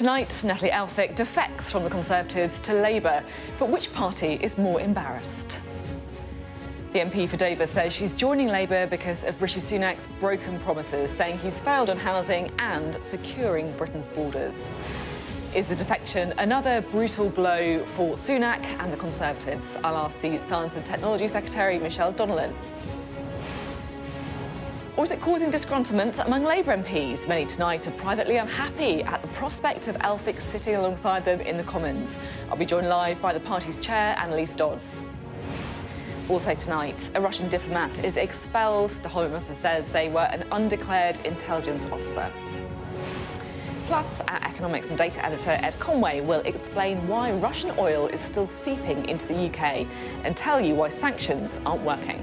Tonight, Natalie Elphicke defects from the Conservatives to Labour. But which party is more embarrassed? The MP for Dover says she's joining Labour because of Rishi Sunak's broken promises, saying he's failed on housing and securing Britain's borders. Is the defection another brutal blow for Sunak and the Conservatives? I'll ask the Science and Technology Secretary, Michelle Donelan. Or is it causing disgruntlement among Labour MPs? Many tonight are privately unhappy at the prospect of Elphicke sitting alongside them in the Commons. I'll be joined live by the party's chair, Anneliese Dodds. Also tonight, a Russian diplomat is expelled. The Home Minister says they were an undeclared intelligence officer. Plus, our economics and data editor Ed Conway will explain why Russian oil is still seeping into the UK and tell you why sanctions aren't working.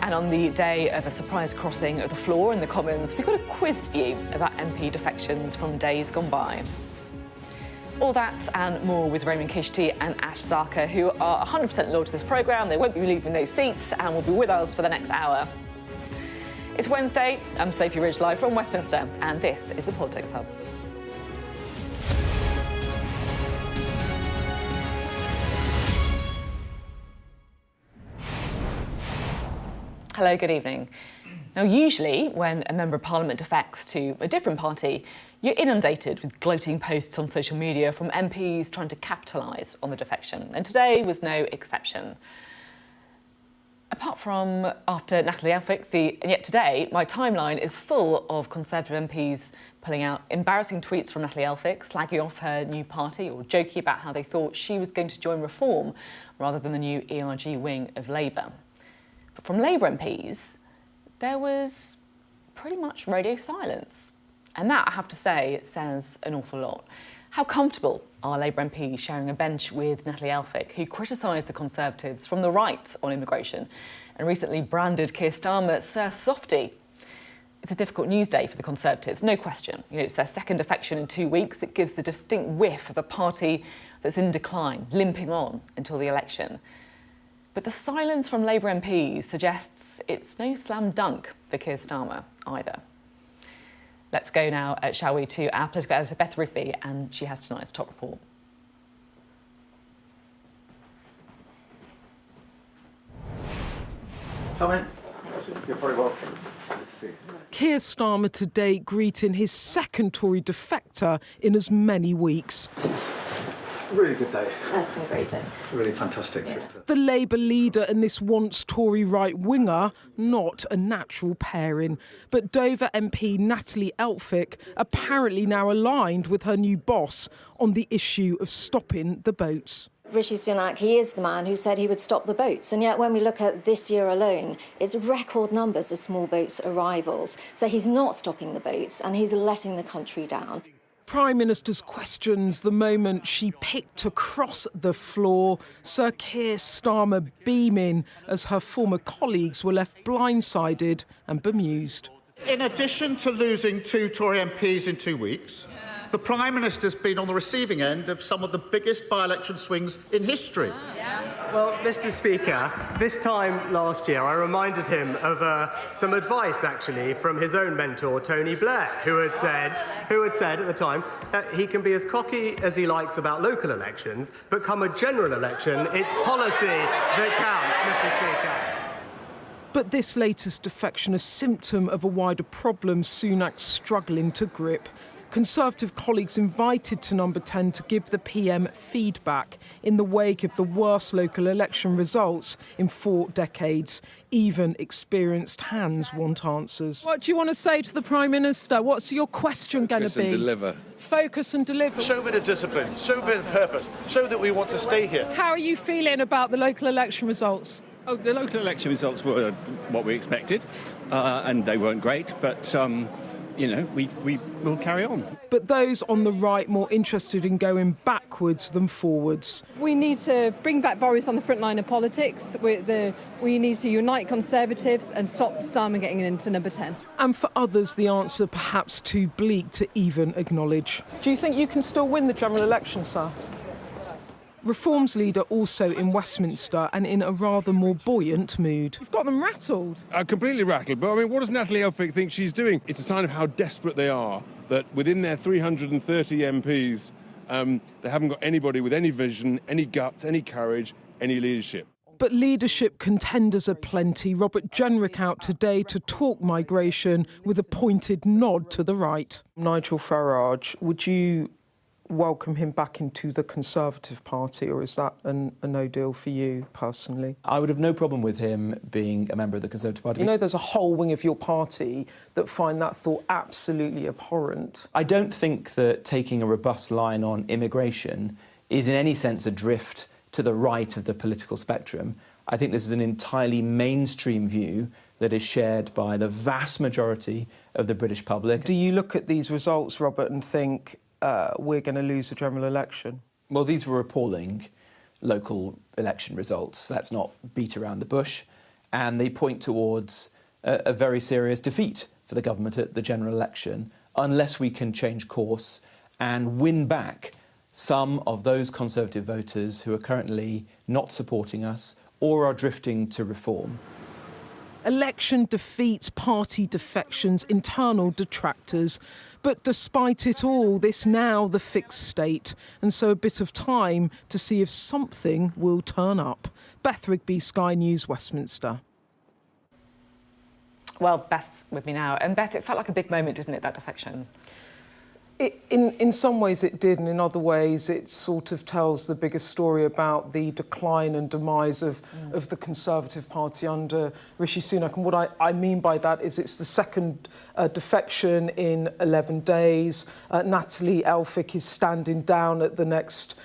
And on the day of a surprise crossing of the floor in the Commons, we've got a quiz for you about MP defections from days gone by. All that and more with Rainham, Chishti and Sarkar, who are 100% loyal to this programme. They won't be leaving those seats and will be with us for the next hour. It's Wednesday. I'm Sophy Ridge, live from Westminster, and this is the Politics Hub. Hello, good evening. Now, usually when a Member of Parliament defects to a different party, you're inundated with gloating posts on social media from MPs trying to capitalise on the defection. And today was no exception. Apart from after Natalie Elphicke, and yet today, my timeline is full of Conservative MPs pulling out embarrassing tweets from Natalie Elphicke, slagging off her new party or joking about how they thought she was going to join Reform rather than the new ERG wing of Labour. But from Labour MPs, there was pretty much radio silence. And that, I have to say, says an awful lot. How comfortable are Labour MPs sharing a bench with Natalie Elphicke, who criticised the Conservatives from the right on immigration and recently branded Keir Starmer Sir Softy? It's a difficult news day for the Conservatives, no question. You know, it's their second defection in 2 weeks. It gives the distinct whiff of a party that's in decline, limping on until the election. But the silence from Labour MPs suggests it's no slam dunk for Keir Starmer either. Let's go now, shall we, to our political editor, Beth Rigby, and she has tonight's top report. Come in. You're very welcome. Good to see you. Keir Starmer today greeting his second Tory defector in as many weeks. Really good day. That's been a great day. Really fantastic, sister. The Labour leader and this once Tory right-winger, not a natural pairing. But Dover MP Natalie Elphicke apparently now aligned with her new boss on the issue of stopping the boats. Rishi Sunak, he is the man who said he would stop the boats. And yet when we look at this year alone, it's record numbers of small boats arrivals. So he's not stopping the boats and he's letting the country down. Prime Minister's questions the moment she picked to cross the floor, Sir Keir Starmer beaming as her former colleagues were left blindsided and bemused. In addition to losing 2 Tory MPs in 2 weeks, the Prime Minister's been on the receiving end of some of the biggest by-election swings in history. Well, Mr. Speaker, this time last year I reminded him of some advice, actually, from his own mentor, Tony Blair, who had said at the time that he can be as cocky as he likes about local elections, but come a general election, it's policy that counts, Mr. Speaker. But this latest defection, a symptom of a wider problem Sunak's struggling to grip. Conservative colleagues invited to Number 10 to give the PM feedback in the wake of the worst local election results in 4 decades. Even experienced hands want answers. What do you want to say to the Prime Minister? What's your question going to be? Focus and deliver. Focus and deliver. Show a bit of discipline, show a bit of purpose, show that we want to stay here. How are you feeling about the local election results? Oh, the local election results were what we expected, and they weren't great, but you know, we will carry on. But those on the right more interested in going backwards than forwards. We need to bring back Boris on the front line of politics. We need to unite Conservatives and stop Starmer getting into Number 10. And for others, the answer perhaps too bleak to even acknowledge. Do you think you can still win the general election, sir? Reform's leader also in Westminster and in a rather more buoyant mood. You've got them rattled. Completely rattled. But I mean, what does Natalie Elphicke think she's doing? It's a sign of how desperate they are, that within their 330 MPs, they haven't got anybody with any vision, any guts, any courage, any leadership. But leadership contenders are plenty. Robert Jenrick out today to talk migration with a pointed nod to the right. Nigel Farage, would you welcome him back into the Conservative Party, or is that a no deal for you personally? I would have no problem with him being a member of the Conservative Party. You know, there's a whole wing of your party that find that thought absolutely abhorrent. I don't think that taking a robust line on immigration is in any sense a drift to the right of the political spectrum. I think this is an entirely mainstream view that is shared by the vast majority of the British public. Do you look at these results, Robert, and think we're going to lose the general election? Well, these were appalling local election results. Let's not beat around the bush. And they point towards a very serious defeat for the government at the general election unless we can change course and win back some of those Conservative voters who are currently not supporting us or are drifting to reform. Election defeats, party defections, internal detractors. But despite it all, this now the fixed state, and so a bit of time to see if something will turn up. Beth, Rigby, Sky News, Westminster. Well, Beth's with me now. And Beth, it felt like a big moment, didn't it, that defection? In some ways it did, and in other ways it sort of tells the bigger story about the decline and demise of the Conservative Party under Rishi Sunak. And what I mean by that is it's the second defection in 11 days. Natalie Elphicke is standing down at the next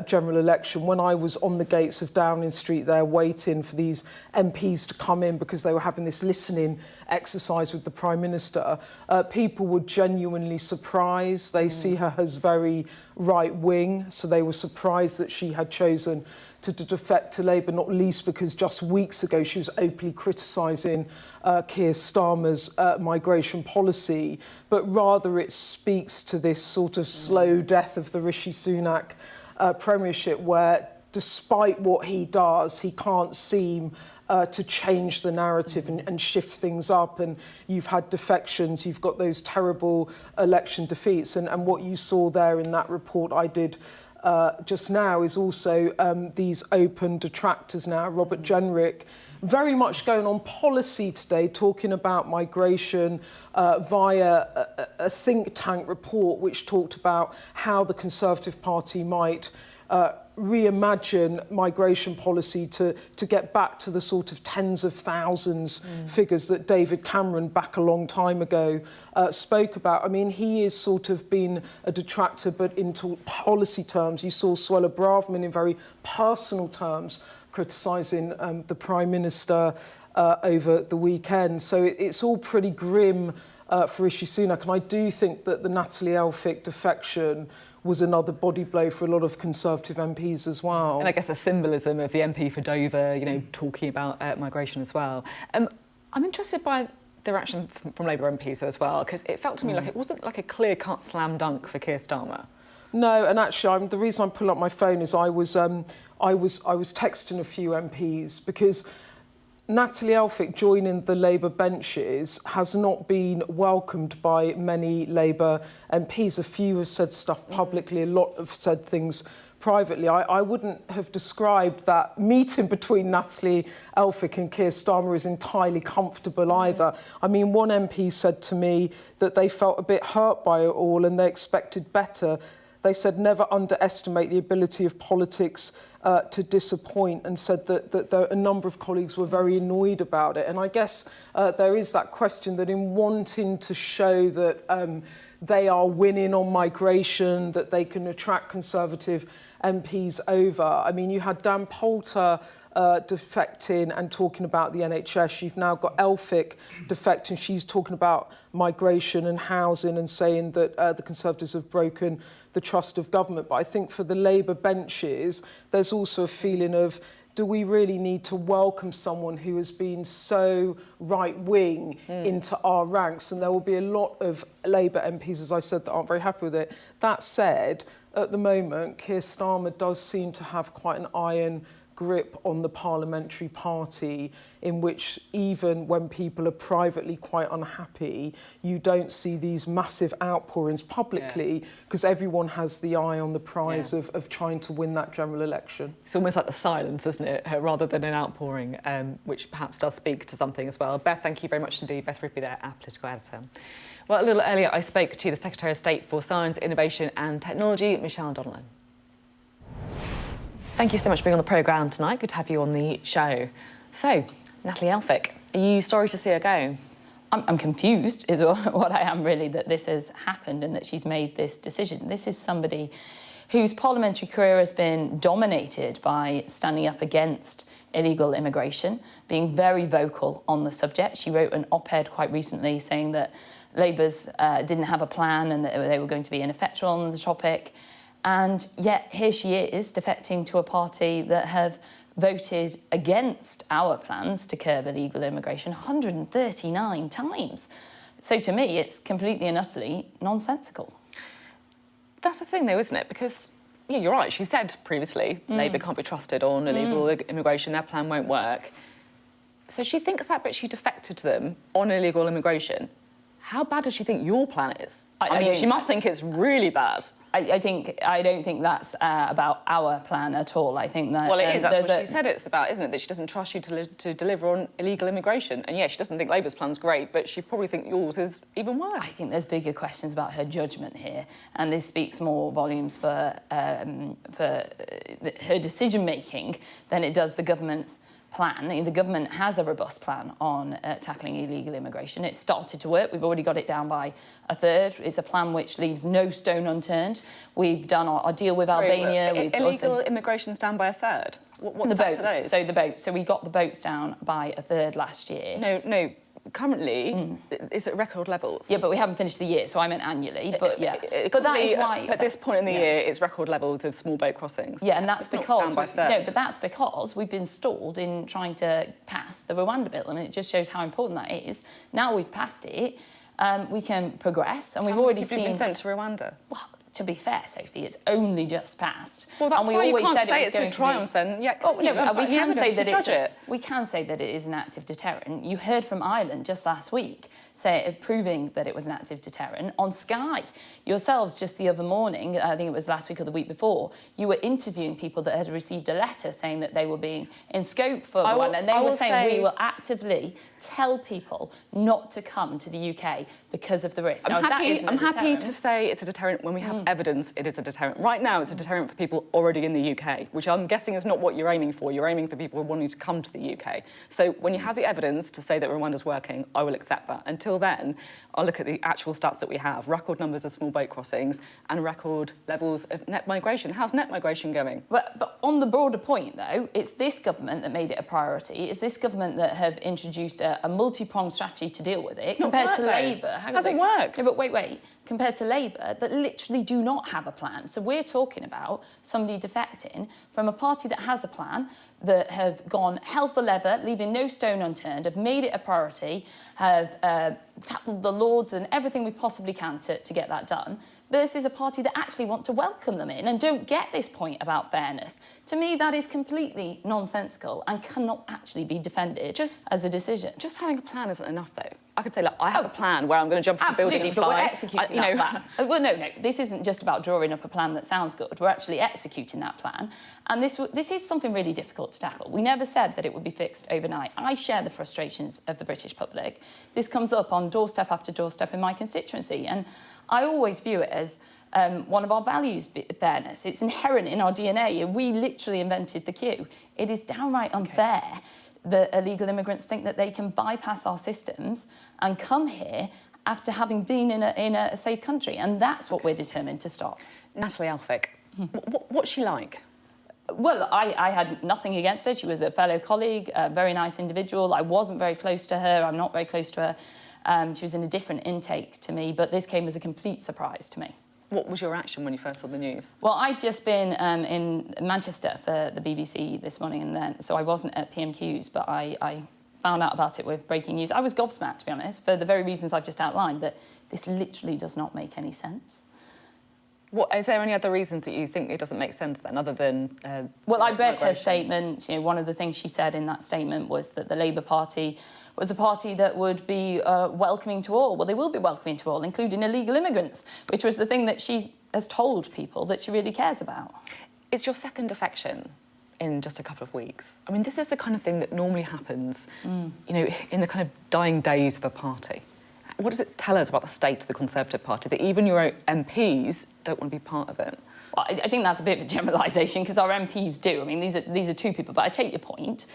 general election. When I was on the gates of Downing Street there waiting for these MPs to come in because they were having this listening exercise with the Prime Minister, people were genuinely surprised. They see her as very right-wing, so they were surprised that she had chosen to defect to Labour, not least because just weeks ago she was openly criticising Keir Starmer's migration policy, but rather it speaks to this sort of slow death of the Rishi Sunak premiership, where despite what he does, he can't seem to change the narrative and shift things up. And you've had defections, you've got those terrible election defeats. And what you saw there in that report I did just now is also these open detractors now. Robert Jenrick very much going on policy today, talking about migration via a think tank report which talked about how the Conservative Party might reimagine migration policy to get back to the sort of tens of thousands figures that David Cameron back a long time ago spoke about. I mean, he is sort of been a detractor, but in policy terms, you saw Suella Braverman in very personal terms criticising the Prime Minister over the weekend. So it's all pretty grim for Rishi Sunak. And I do think that the Natalie Elphicke defection was another body blow for a lot of Conservative MPs as well. And I guess a symbolism of the MP for Dover, you know, talking about migration as well. I'm interested by the reaction from Labour MPs as well, because it felt to me like it wasn't like a clear-cut slam dunk for Keir Starmer. No, and actually, the reason I'm pulling up my phone is I was texting a few MPs because Natalie Elphicke joining the Labour benches has not been welcomed by many Labour MPs. A few have said stuff publicly, a lot have said things privately. I wouldn't have described that meeting between Natalie Elphicke and Keir Starmer as entirely comfortable either. I mean, one MP said to me that they felt a bit hurt by it all and they expected better. They said never underestimate the ability of politics to disappoint, and said that a number of colleagues were very annoyed about it. And I guess there is that question that in wanting to show that they are winning on migration, that they can attract Conservative MPs over. I mean, you had Dan Poulter defecting and talking about the NHS. You've now got Elphicke defecting. She's talking about migration and housing and saying that the Conservatives have broken the trust of government. But I think for the Labour benches, there's also a feeling of, do we really need to welcome someone who has been so right-wing into our ranks? And there will be a lot of Labour MPs, as I said, that aren't very happy with it. That said, at the moment, Keir Starmer does seem to have quite an iron grip on the parliamentary party, in which even when people are privately quite unhappy, you don't see these massive outpourings publicly, because everyone has the eye on the prize of trying to win that general election. It's almost like the silence, isn't it, rather than an outpouring, which perhaps does speak to something as well. Beth, thank you very much indeed. Beth Rigby there, our political editor. Well, a little earlier I spoke to the Secretary of State for Science, Innovation and Technology, Michelle Donelan. Thank you so much for being on the programme tonight. Good to have you on the show. So, Natalie Elphicke, are you sorry to see her go? I'm confused, is what I am really, that this has happened and that she's made this decision. This is somebody whose parliamentary career has been dominated by standing up against illegal immigration, being very vocal on the subject. She wrote an op-ed quite recently saying that Labour's didn't have a plan and that they were going to be ineffectual on the topic. And yet here she is defecting to a party that have voted against our plans to curb illegal immigration 139 times. So to me, it's completely and utterly nonsensical. That's the thing though, isn't it? Because, yeah, you're right, she said previously Labour can't be trusted on illegal immigration, their plan won't work. So she thinks that, but she defected to them on illegal immigration. How bad does she think your plan is? I mean, she must think it's really bad. I don't think that's about our plan at all. I think that... Well, it is. That's what she said it's about, isn't it? That she doesn't trust you to deliver on illegal immigration. And, yeah, she doesn't think Labour's plan's great, but she probably thinks yours is even worse. I think there's bigger questions about her judgment here, and this speaks more volumes for her decision-making than it does the government's plan. The government has a robust plan on tackling illegal immigration. It's started to work. We've already got it down by a third. It's a plan which leaves no stone unturned. We've done our deal with Albania. Illegal immigration's down by a third? What's the that boats. to those? So the boats. So we got the boats down by a third last year. No. Currently, it's at record levels. Yeah, but we haven't finished the year, so I meant annually. But yeah, but that is why at this point in the year, it's record levels of small boat crossings. Yeah, and that's because but that's because we've been stalled in trying to pass the Rwanda bill, and it just shows how important that is. Now we've passed it, we can progress, and we've already seen. Been sent to Rwanda. Well, to be fair, Sophie, it's only just passed. Well, that's and we why always you can't said say it was it's going a triumph. Then, yeah, we can say that we can say that it is an active deterrent. You heard from Ireland just last week proving that it was an active deterrent on Sky. Yourselves, just the other morning, I think it was last week or the week before, you were interviewing people that had received a letter saying that they were being in scope for one, and they were saying we will actively tell people not to come to the UK because of the risk. I'm happy to say it's a deterrent when we have evidence it is a deterrent. Right now, it's a deterrent for people already in the UK, which I'm guessing is not what you're aiming for. You're aiming for people wanting to come to the UK. So when you have the evidence to say that Rwanda's working, I will accept that. Until then, I'll look at the actual stats that we have. Record numbers of small boat crossings and record levels of net migration. How's net migration going? But on the broader point, though, it's this government that made it a priority. It's this government that have introduced a multi-pronged strategy to deal with it, compared to Labour. Hasn't worked. No, but wait. Compared to Labour, that literally do not have a plan. So we're talking about somebody defecting from a party that has a plan, that have gone hell for leather, leaving no stone unturned, have made it a priority, have tackled the Lords and everything we possibly can to get that done, versus a party that actually want to welcome them in and don't get this point about fairness. To me, that is completely nonsensical and cannot actually be defended as a decision. Just having a plan isn't enough, though. I could say, look, I have a plan where I'm going to jump off the building and fly. But we're executing that plan. Well, no, this isn't just about drawing up a plan that sounds good. We're actually executing that plan. And this is something really difficult to tackle. We never said that it would be fixed overnight. I share the frustrations of the British public. This comes up on doorstep after doorstep in my constituency. And I always view it as one of our values, fairness. It's inherent in our DNA. We literally invented the queue. It is downright unfair that illegal immigrants think that they can bypass our systems and come here after having been in a safe country. And that's what we're determined to stop. Natalie Elphicke, what's she like? Well, I had nothing against her. She was a fellow colleague, a very nice individual. I wasn't very close to her. I'm not very close to her. She was in a different intake to me, but this came as a complete surprise to me. What was your reaction when you first saw the news? Well, I'd just been in Manchester for the BBC this morning, and then so I wasn't at PMQs, but I found out about it with breaking news. I was gobsmacked, to be honest, for the very reasons I've just outlined, that this literally does not make any sense. What, is there any other reasons that you think it doesn't make sense then, other than... well, I read her statement. You know, one of the things she said in that statement was that the Labour Party was a party that would be welcoming to all. Well, they will be welcoming to all, including illegal immigrants, which was the thing that she has told people that she really cares about. It's your second defection in just a couple of weeks. I mean, this is the kind of thing that normally happens, you know, in the kind of dying days of a party. What does it tell us about the state of the Conservative Party, that even your own MPs don't want to be part of it? Well, I think that's a bit of a generalisation, because our MPs do. I mean, these are two people, but I take your point.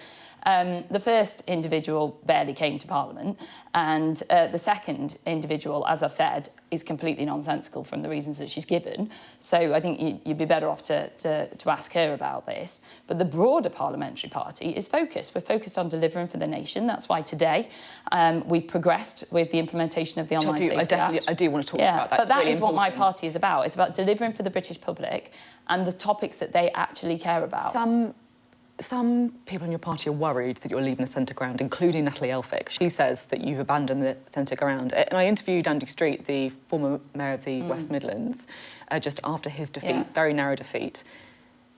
The first individual barely came to Parliament, and the second individual, as I've said, is completely nonsensical from the reasons that she's given. So I think you'd be better off to ask her about this. But the broader parliamentary party is focused. We're focused on delivering for the nation. That's why today we've progressed with the implementation of the Online Safety Act. I do want to talk about that. But that is what my party is about. It's about delivering for the British public and the topics that they actually care about. Some people in your party are worried that you're leaving the centre ground, including Natalie Elphicke. She says that you've abandoned the centre ground. And I interviewed Andy Street, the former mayor of the West Midlands, just after his defeat, very narrow defeat.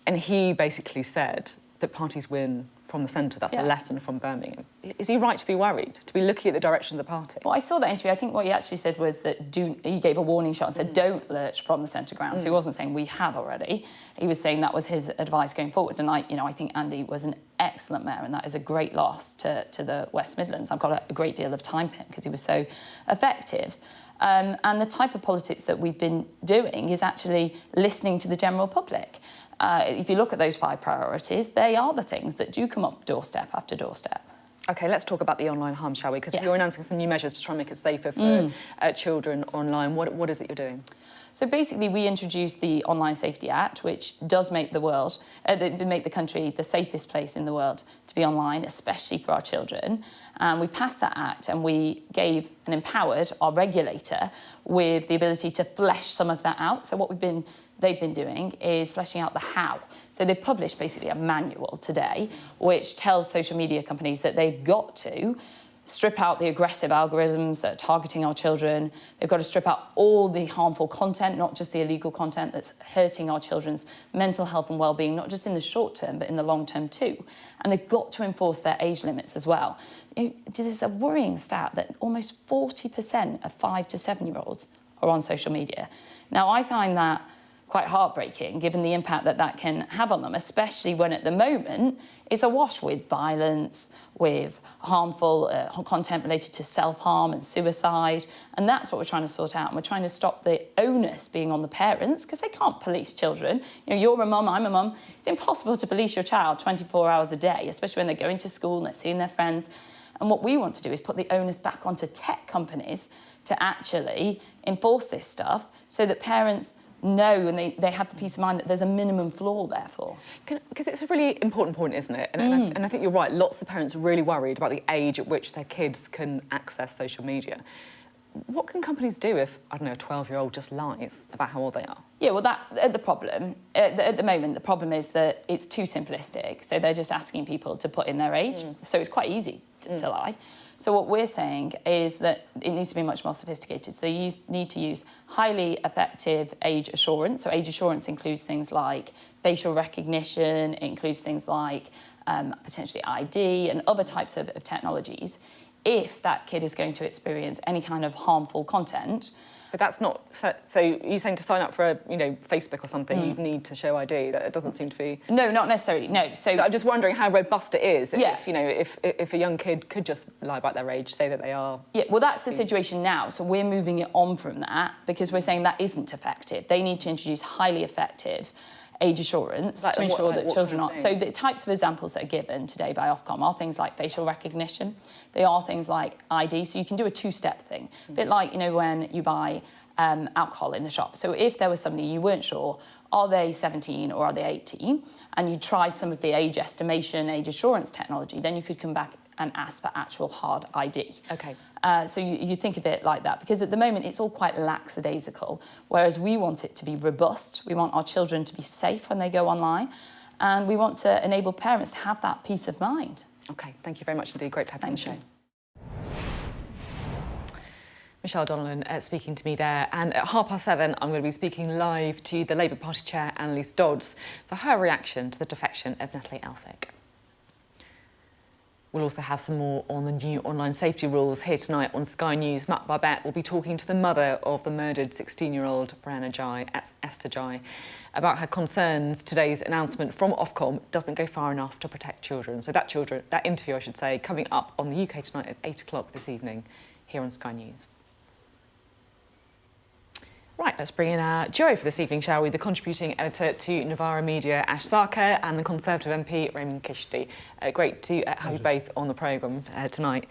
And he basically said that parties win from the centre. That's the lesson from Birmingham. Is he right to be worried, to be looking at the direction of the party? Well, I saw that interview. I think what he actually said was that he gave a warning shot and said, don't lurch from the centre ground. So he wasn't saying we have already. He was saying that was his advice going forward. And I think Andy was an excellent mayor, and that is a great loss to the West Midlands. I've got a great deal of time for him because he was so effective. And the type of politics that we've been doing is actually listening to the general public. If you look at those 5 priorities, they are the things that do come up doorstep after doorstep. OK, let's talk about the online harm, shall we? Because you're announcing some new measures to try and make it safer for children online. What is it you're doing? So basically, we introduced the Online Safety Act, which does make make the country the safest place in the world to be online, especially for our children. And we passed that act, and we gave and empowered our regulator with the ability to flesh some of that out. So what they've been doing is fleshing out the how. So they've published basically a manual today which tells social media companies that they've got to strip out the aggressive algorithms that are targeting our children. They've got to strip out all the harmful content, not just the illegal content that's hurting our children's mental health and well-being, not just in the short term, but in the long term too. And they've got to enforce their age limits as well. There's a worrying stat that almost 40% of 5 to 7-year-olds are on social media. Now, I find that quite heartbreaking, given the impact that can have on them, especially when at the moment it's awash with violence, with harmful content related to self-harm and suicide. And that's what we're trying to sort out. And we're trying to stop the onus being on the parents, because they can't police children. You know, you're a mum, I'm a mum. It's impossible to police your child 24 hours a day, especially when they're going to school and they're seeing their friends. And what we want to do is put the onus back onto tech companies to actually enforce this stuff so that parents know, and they have the peace of mind that there's a minimum floor, therefore. Because it's a really important point, isn't it? And I think you're right. Lots of parents are really worried about the age at which their kids can access social media. What can companies do if, I don't know, a 12-year-old just lies about how old they are? Yeah, well, the problem, at the moment, the problem is that it's too simplistic. So they're just asking people to put in their age. So it's quite easy to lie. So what we're saying is that it needs to be much more sophisticated. So you need to use highly effective age assurance. So age assurance includes things like facial recognition, it includes things like potentially ID and other types of technologies. If that kid is going to experience any kind of harmful content. But that's not... So you're saying to sign up for Facebook or something, you'd need to show ID? That doesn't seem to be... No, not necessarily, no. So I'm just wondering how robust it is if a young kid could just lie about their age, say that they are... Yeah, well, that's the situation now. So we're moving it on from that because we're saying that isn't effective. They need to introduce highly effective age assurance to ensure that children aren't... So the types of examples that are given today by Ofcom are things like facial recognition. They are things like ID, so you can do a 2-step thing. A bit like, when you buy alcohol in the shop. So if there was somebody you weren't sure, are they 17 or are they 18, and you tried some of the age estimation, age assurance technology, then you could come back and ask for actual hard ID. OK. So you think of it like that, because at the moment it's all quite lackadaisical, whereas we want it to be robust. We want our children to be safe when they go online, and we want to enable parents to have that peace of mind. OK, thank you very much indeed. Great to have you on the show. Michelle Donelan speaking to me there. And at 7:30, I'm going to be speaking live to the Labour Party chair, Anneliese Dodds, for her reaction to the defection of Natalie Elphicke. We'll also have some more on the new online safety rules here tonight on Sky News. Matt Barbette will be talking to the mother of the murdered 16-year-old Brianna Jai, Esther Jai, about her concerns today's announcement from Ofcom doesn't go far enough to protect children. So that interview, I should say, coming up on the UK Tonight at 8 o'clock this evening here on Sky News. Right, let's bring in our duo for this evening, shall we? The contributing editor to Novara Media, Ash Sarkar, and the Conservative MP, Rehman Chishti. Great to have you both on the programme tonight.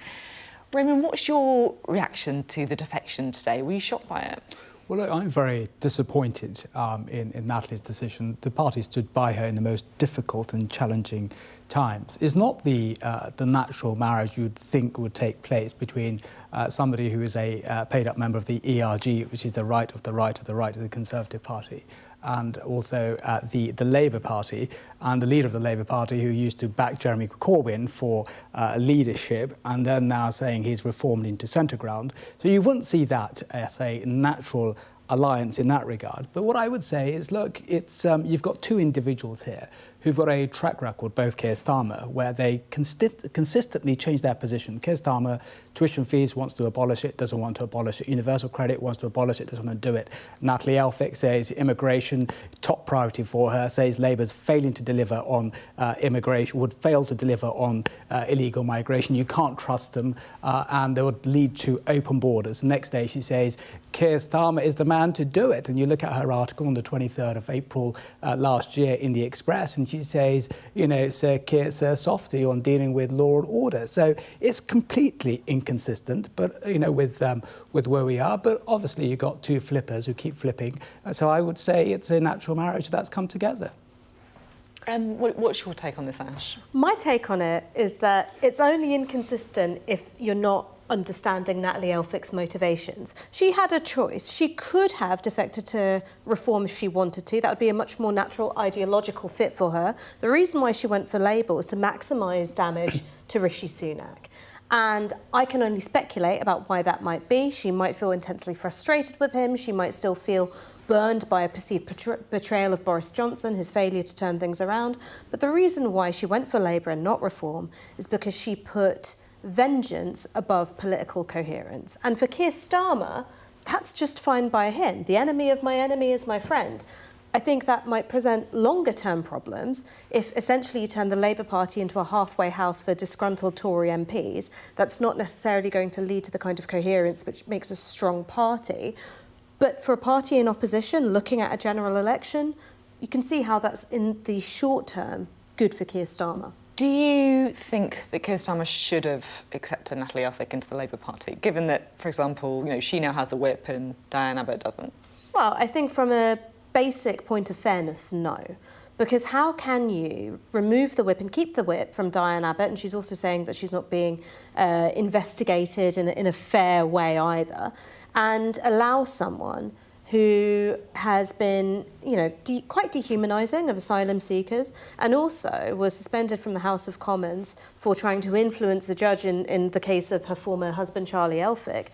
Rehman, what's your reaction to the defection today? Were you shocked by it? Well, look, I'm very disappointed in Natalie's decision. The party stood by her in the most difficult and challenging times. It's not the natural marriage you'd think would take place between somebody who is a paid-up member of the ERG, which is the right of the Conservative Party, and also the Labour Party, and the leader of the Labour Party who used to back Jeremy Corbyn for leadership, and then now saying he's reformed into centre ground. So you wouldn't see that as a natural alliance in that regard. But what I would say is, look, it's you've got two individuals here who've got a track record, both Keir Starmer, where they consistently change their position. Keir Starmer, tuition fees, wants to abolish it, doesn't want to abolish it. Universal credit, wants to abolish it, doesn't want to do it. Natalie Elphicke says immigration, top priority for her, says Labour's failing to deliver on immigration, would fail to deliver on illegal migration. You can't trust them, and they would lead to open borders. The next day she says Keir Starmer is the man to do it. And you look at her article on the 23rd of April last year in the Express, and she says, you know, Sir Keir, Sir Softy on dealing with law and order. So it's completely inconsistent, but, you know, with where we are. But obviously you've got two flippers who keep flipping. So I would say it's a natural marriage that's come together. What's your take on this, Ash? My take on it is that it's only inconsistent if you're not understanding Natalie Elphicke's motivations. She had a choice. She could have defected to Reform if she wanted to. That would be a much more natural ideological fit for her. The reason why she went for Labour was to maximise damage to Rishi Sunak. And I can only speculate about why that might be. She might feel intensely frustrated with him. She might still feel burned by a perceived betrayal of Boris Johnson, his failure to turn things around. But the reason why she went for Labour and not Reform is because she put vengeance above political coherence. And for Keir Starmer, that's just fine by him. The enemy of my enemy is my friend. I think that might present longer-term problems if essentially you turn the Labour Party into a halfway house for disgruntled Tory MPs. That's not necessarily going to lead to the kind of coherence which makes a strong party. But for a party in opposition looking at a general election, you can see how that's, in the short term, good for Keir Starmer. Do you think that Keir Starmer should have accepted Natalie Elphicke into the Labour Party, given that, for example, you know, she now has a whip and Diane Abbott doesn't? Well, I think from a basic point of fairness, no. Because how can you remove the whip and keep the whip from Diane Abbott, and she's also saying that she's not being investigated in a fair way either, and allow someone who has been, you know, quite dehumanising of asylum seekers, and also was suspended from the House of Commons for trying to influence a judge in the case of her former husband, Charlie Elphicke.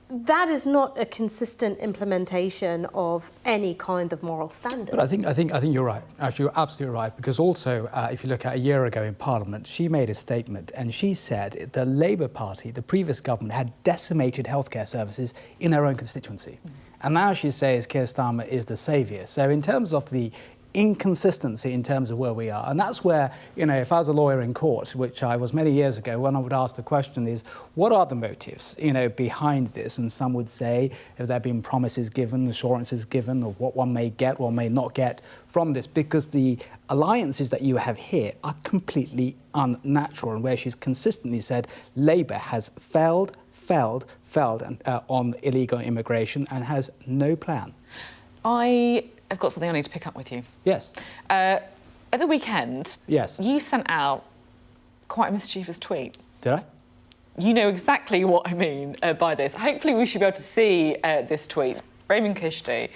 That is not a consistent implementation of any kind of moral standard. But I think you're right. Actually, you're absolutely right. Because also, if you look at a year ago in Parliament, she made a statement and she said the Labour Party, the previous government, had decimated healthcare services in her own constituency. And now she says Keir Starmer is the saviour. So in terms of the inconsistency in terms of where we are, and that's where, you know, if I was a lawyer in court, which I was many years ago, when I would ask the question is, what are the motives, you know, behind this? And some would say, have there been promises given, assurances given, or what one may get or may not get from this? Because the alliances that you have here are completely unnatural, and where she's consistently said Labour has failed on illegal immigration and has no plan. I've got something I need to pick up with you. Yes. At the weekend, yes, you sent out quite a mischievous tweet. Did I? You know exactly what I mean by this. Hopefully we should be able to see this tweet. Rehman Chishti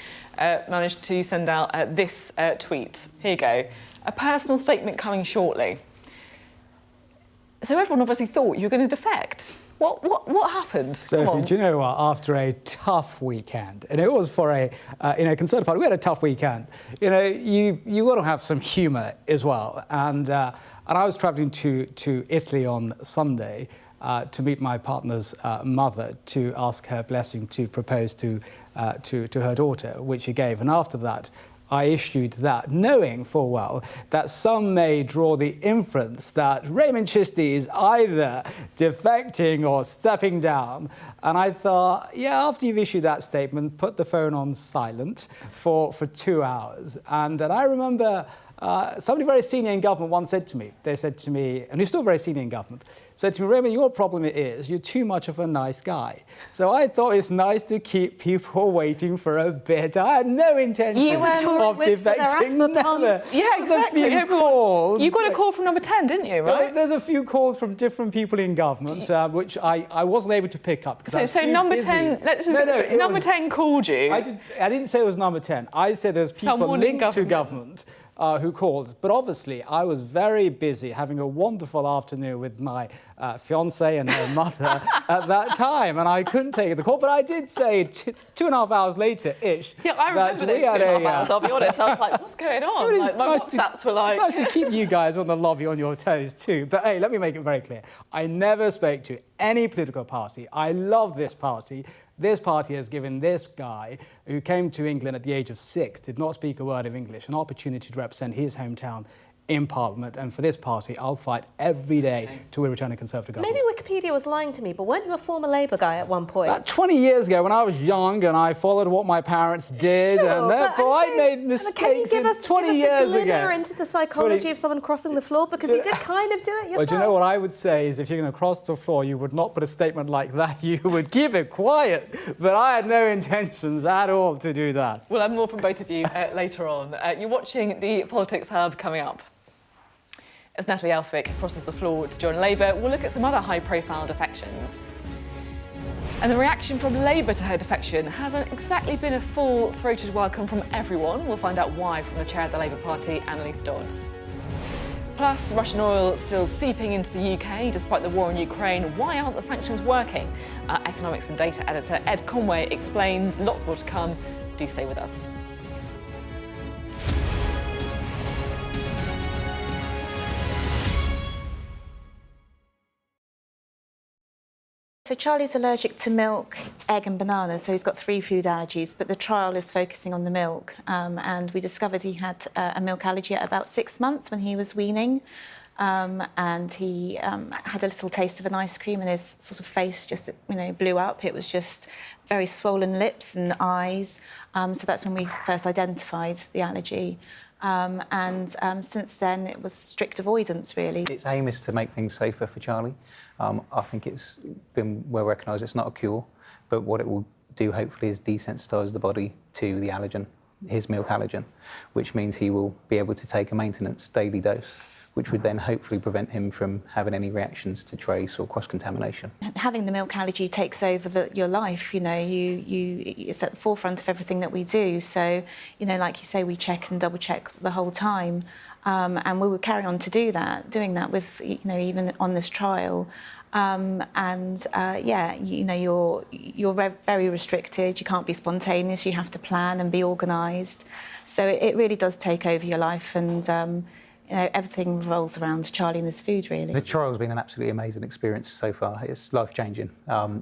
managed to send out this tweet. Here you go. A personal statement coming shortly. So everyone obviously thought you were going to defect. What happened? Sophie, do you know what? After a tough weekend, and it was for a Conservative Party, we had a tough weekend. You got to have some humour as well. And I was travelling to Italy on Sunday to meet my partner's mother to ask her blessing to propose to her daughter, which she gave. And after that, I issued that, knowing full well that some may draw the inference that Raymond Chishti is either defecting or stepping down. And I thought, yeah, after you've issued that statement, put the phone on silent for 2 hours. And then I remember somebody very senior in government once said to me, and who's still very senior in government, said to me, Rehman, your problem is you're too much of a nice guy. So I thought it's nice to keep people waiting for a bit. I had no intention of defecting. Never. Yeah, exactly. You got a call from number 10, didn't you, right? There's a few calls from different people in government, which I wasn't able to pick up. Because so number busy. 10, number 10 called you. I didn't say it was number 10. I said there's people linked to government. Who called. But obviously, I was very busy having a wonderful afternoon with my fiancée and her mother at that time, and I couldn't take the call. But I did say 2.5 hours later-ish. Yeah, I remember those 2.5 hours, I'll be honest. I was like, what's going on? Like, my WhatsApps were like... It's nice to keep you guys on the lobby on your toes too. But hey, let me make it very clear. I never spoke to any political party. I love this party. This party has given this guy, who came to England at the age of 6, did not speak a word of English, an opportunity to represent his hometown in Parliament. And for this party, I'll fight every day till we return a Conservative government. Maybe Wikipedia was lying to me, but weren't you a former Labour guy at one point? About 20 years ago, when I was young and I followed what my parents did, and therefore I made mistakes 20 years ago. Can you give us a into the psychology of someone crossing the floor? Because you did kind of do it yourself. Well, do you know what I would say is if you're going to cross the floor, you would not put a statement like that. You would keep it quiet. But I had no intentions at all to do that. We'll have more from both of you later on. You're watching the Politics Hub coming up. As Natalie Elphicke crosses the floor to join Labour, we'll look at some other high-profile defections. And the reaction from Labour to her defection hasn't exactly been a full-throated welcome from everyone. We'll find out why from the chair of the Labour Party, Anneliese Dodds. Plus, Russian oil still seeping into the UK despite the war in Ukraine. Why aren't the sanctions working? Our economics and data editor, Ed Conway, explains. Lots more to come. Do stay with us. So Charlie's allergic to milk, egg and bananas, so he's got 3 food allergies, but the trial is focusing on the milk. And we discovered he had a milk allergy at about 6 months when he was weaning. And he had a little taste of an ice cream and his sort of face just, blew up. It was just very swollen lips and eyes. So that's when we first identified the allergy. Since then, it was strict avoidance, really. Its aim is to make things safer for Charlie. I think it's been well recognised it's not a cure, but what it will do, hopefully, is desensitise the body to the allergen, his milk allergen, which means he will be able to take a maintenance daily dose, which would then hopefully prevent him from having any reactions to trace or cross-contamination. Having the milk allergy takes over your life, it's at the forefront of everything that we do. So, like you say, we check and double-check the whole time. And we will carry on to doing that with, even on this trial. You're very restricted. You can't be spontaneous. You have to plan and be organised. So it really does take over your life, and everything revolves around Charlie and his food, really. The trial's been an absolutely amazing experience so far. It's life-changing.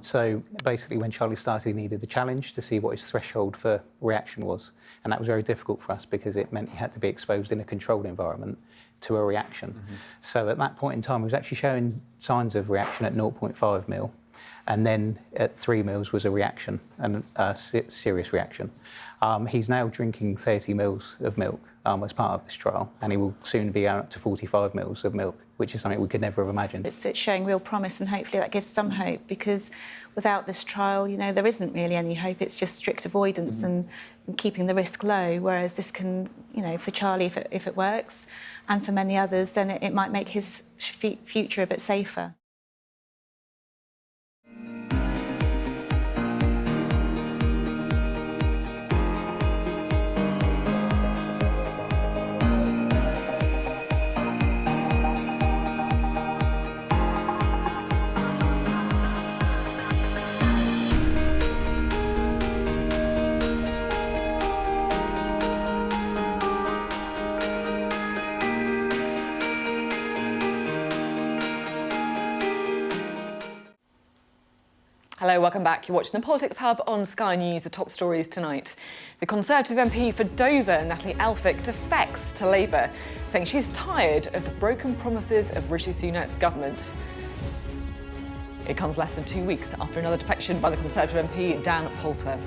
So basically, when Charlie started, he needed a challenge to see what his threshold for reaction was. And that was very difficult for us because it meant he had to be exposed in a controlled environment to a reaction. Mm-hmm. So at that point in time, he was actually showing signs of reaction at 0.5 mil. And then at 3 mils was a reaction, and a serious reaction. He's now drinking 30 mils of milk as part of this trial, and he will soon be up to 45 mils of milk, which is something we could never have imagined. It's showing real promise, and hopefully that gives some hope, because without this trial, there isn't really any hope. It's just strict avoidance and keeping the risk low, whereas this can, for Charlie, if it works, and for many others, then it might make his future a bit safer. Hello, welcome back. You're watching the Politics Hub on Sky News. The top stories tonight. The Conservative MP for Dover, Natalie Elphicke, defects to Labour, saying she's tired of the broken promises of Rishi Sunak's government. It comes less than 2 weeks after another defection by the Conservative MP, Dan Poulter.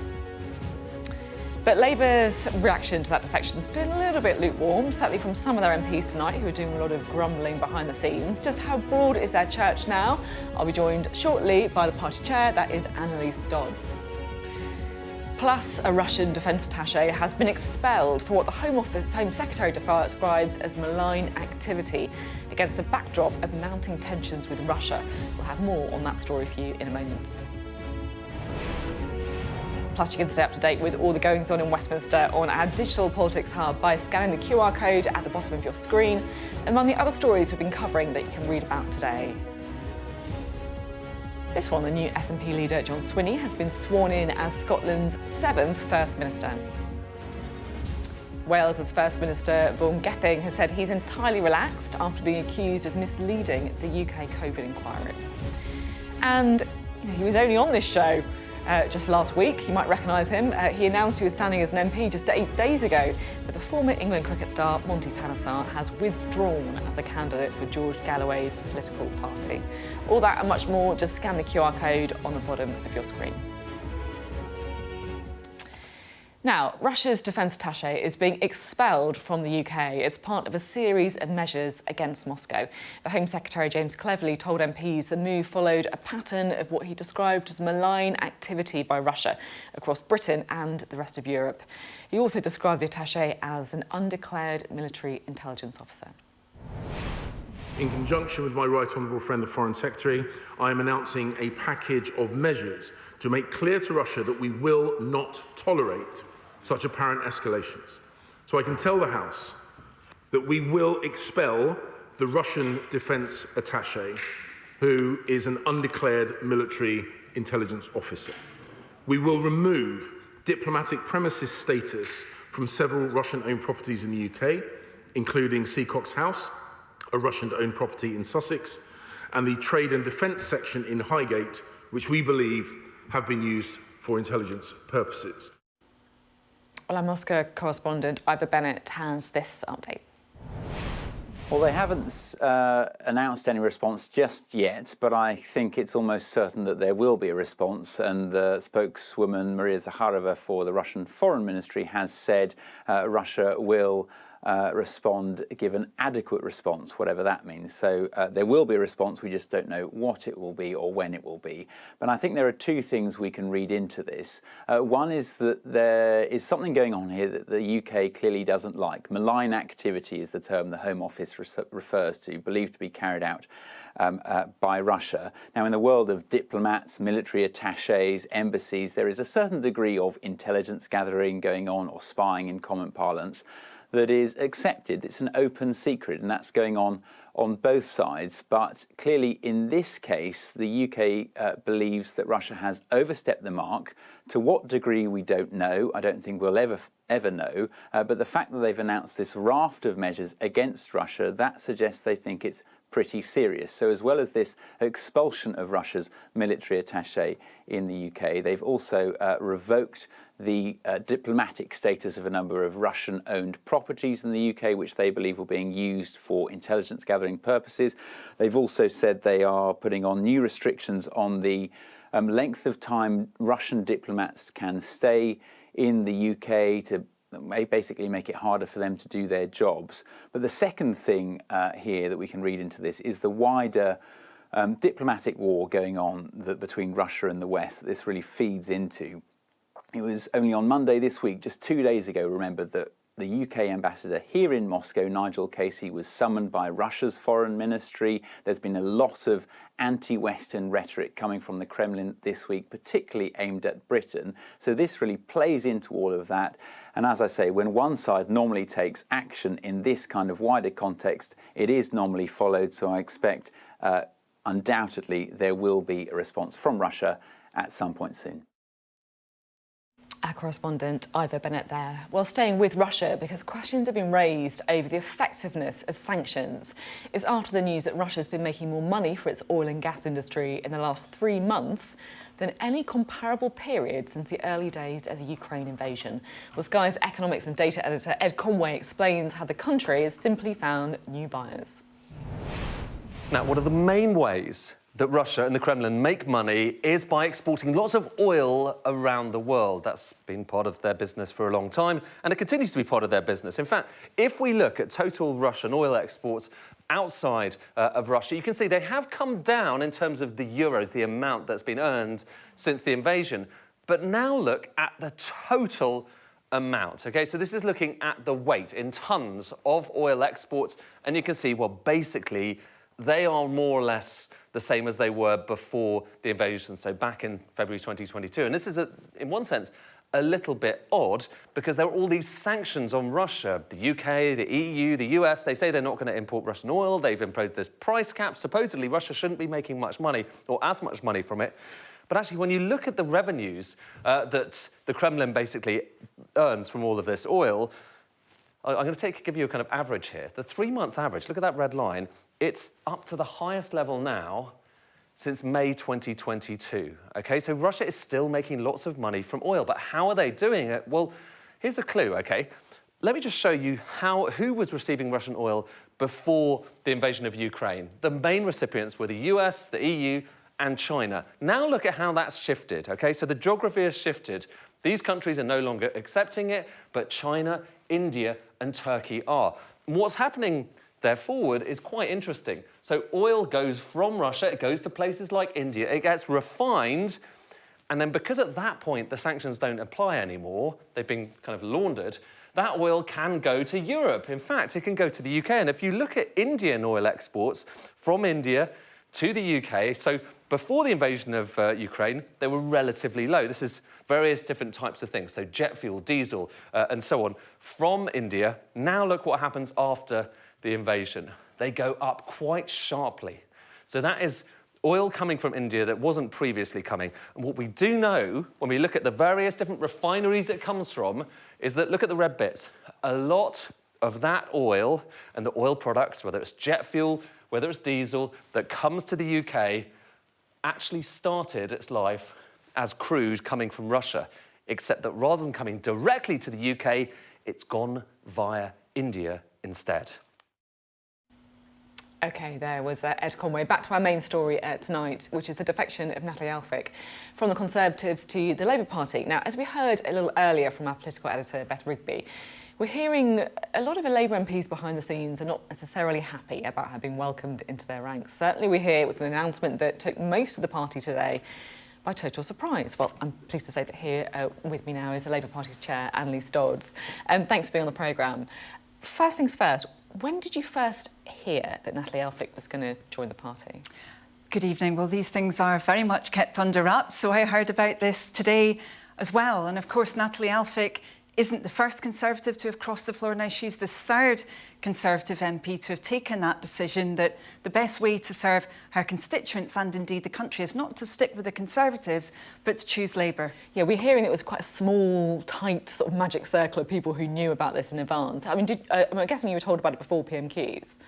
But Labour's reaction to that defection has been a little bit lukewarm, certainly from some of their MPs tonight who are doing a lot of grumbling behind the scenes. Just how broad is their church now? I'll be joined shortly by the party chair, that is Anneliese Dodds. Plus, a Russian defence attaché has been expelled for what the Home Secretary describes as malign activity against a backdrop of mounting tensions with Russia. We'll have more on that story for you in a moment. Plus, you can stay up to date with all the goings on in Westminster on our digital politics hub by scanning the QR code at the bottom of your screen, among the other stories we've been covering that you can read about today. This one, the new SNP leader John Swinney has been sworn in as Scotland's 7th First Minister. Wales's First Minister Vaughan Gething has said he's entirely relaxed after being accused of misleading the UK COVID inquiry. And he was only on this show just last week. You might recognise him. He announced he was standing as an MP just 8 days ago, but the former England cricket star Monty Panesar has withdrawn as a candidate for George Galloway's political party. All that and much more, just scan the QR code on the bottom of your screen. Now, Russia's defence attaché is being expelled from the UK as part of a series of measures against Moscow. The Home Secretary James Cleverly told MPs the move followed a pattern of what he described as malign activity by Russia across Britain and the rest of Europe. He also described the attaché as an undeclared military intelligence officer. In conjunction with my right honourable friend, the Foreign Secretary, I am announcing a package of measures to make clear to Russia that we will not tolerate such apparent escalations. So I can tell the House that we will expel the Russian defence attaché, who is an undeclared military intelligence officer. We will remove diplomatic premises status from several Russian-owned properties in the UK, including Seacock's House, a Russian-owned property in Sussex, and the Trade and Defence section in Highgate, which we believe have been used for intelligence purposes. Well, our Moscow correspondent Ivor Bennett has this update. Well, they haven't announced any response just yet, but I think it's almost certain that there will be a response. And the spokeswoman Maria Zakharova for the Russian Foreign Ministry has said Russia will respond, give an adequate response, whatever that means. So there will be a response, we just don't know what it will be or when it will be. But I think there are two things we can read into this. One is that there is something going on here that the UK clearly doesn't like. Malign activity is the term the Home Office refers to, believed to be carried out by Russia. Now, in the world of diplomats, military attachés, embassies, there is a certain degree of intelligence gathering going on, or spying in common parlance, that is accepted. It's an open secret, and that's going on both sides. But clearly, in this case, the UK believes that Russia has overstepped the mark. To what degree, we don't know. I don't think we'll ever know. But the fact that they've announced this raft of measures against Russia, that suggests they think it's pretty serious. So as well as this expulsion of Russia's military attaché in the UK, they've also revoked the diplomatic status of a number of Russian-owned properties in the UK, which they believe were being used for intelligence gathering purposes. They've also said they are putting on new restrictions on the length of time Russian diplomats can stay in the UK to basically make it harder for them to do their jobs. But the second thing here that we can read into this is the wider diplomatic war going on between Russia and the West that this really feeds into. It was only on Monday this week, just 2 days ago, remember, that the UK ambassador here in Moscow, Nigel Casey, was summoned by Russia's foreign ministry. There's been a lot of anti-Western rhetoric coming from the Kremlin this week, particularly aimed at Britain. So this really plays into all of that. And as I say, when one side normally takes action in this kind of wider context, it is normally followed. So I expect undoubtedly there will be a response from Russia at some point soon. Our correspondent Ivor Bennett there. Well, staying with Russia, because questions have been raised over the effectiveness of sanctions. It's after the news that Russia's been making more money for its oil and gas industry in the last 3 months than any comparable period since the early days of the Ukraine invasion. Well, Sky's economics and data editor Ed Conway explains how the country has simply found new buyers. Now, one of the main ways that Russia and the Kremlin make money is by exporting lots of oil around the world. That's been part of their business for a long time, and it continues to be part of their business. In fact, if we look at total Russian oil exports outside of Russia, you can see they have come down in terms of the euros, the amount that's been earned since the invasion. But now look at the total amount. OK, so this is looking at the weight in tonnes of oil exports, and you can see, well, basically, they are more or less the same as they were before the invasion, so back in February 2022. And this is, in one sense, a little bit odd because there are all these sanctions on Russia. The UK, the EU, the US, they say they're not going to import Russian oil. They've imposed this price cap. Supposedly, Russia shouldn't be making much money or as much money from it. But actually, when you look at the revenues that the Kremlin basically earns from all of this oil, I'm going to give you a kind of average here. The 3-month average, look at that red line, it's up to the highest level now since May 2022. OK, so Russia is still making lots of money from oil, but how are they doing it? Well, here's a clue, OK? Let me just show you who was receiving Russian oil before the invasion of Ukraine. The main recipients were the US, the EU, and China. Now look at how that's shifted, OK? So the geography has shifted. These countries are no longer accepting it, but China, India, and Turkey are. And what's happening there forward is quite interesting. So oil goes from Russia, it goes to places like India, it gets refined, and then because at that point the sanctions don't apply anymore, they've been kind of laundered, that oil can go to Europe. In fact, it can go to the UK. And if you look at Indian oil exports from India to the UK, so before the invasion of Ukraine, they were relatively low. This is various different types of things, so jet fuel, diesel, and so on, from India. Now look what happens after the invasion. They go up quite sharply. So that is oil coming from India that wasn't previously coming. And what we do know, when we look at the various different refineries it comes from, is that, look at the red bits, a lot of that oil and the oil products, whether it's jet fuel, whether it's diesel, that comes to the UK, actually started its life as crude coming from Russia, except that rather than coming directly to the UK, it's gone via India instead. OK, there was Ed Conway. Back to our main story tonight, which is the defection of Anneliese Elphicke from the Conservatives to the Labour Party. Now, as we heard a little earlier from our political editor, Beth Rigby, we're hearing a lot of the Labour MPs behind the scenes are not necessarily happy about her being welcomed into their ranks. Certainly we hear it was an announcement that took most of the party today by total surprise. Well, I'm pleased to say that here with me now is the Labour Party's chair, Anneliese Dodds. Thanks for being on the programme. First things first, when did you first hear that Anneliese Elphicke was going to join the party? Good evening. Well, these things are very much kept under wraps, so I heard about this today as well. And of course, Anneliese Elphicke isn't the first Conservative to have crossed the floor. Now, she's the third Conservative MP to have taken that decision that the best way to serve her constituents and indeed the country is not to stick with the Conservatives, but to choose Labour. Yeah, we're hearing it was quite a small, tight sort of magic circle of people who knew about this in advance. I mean, I'm guessing you were told about it before PMQs.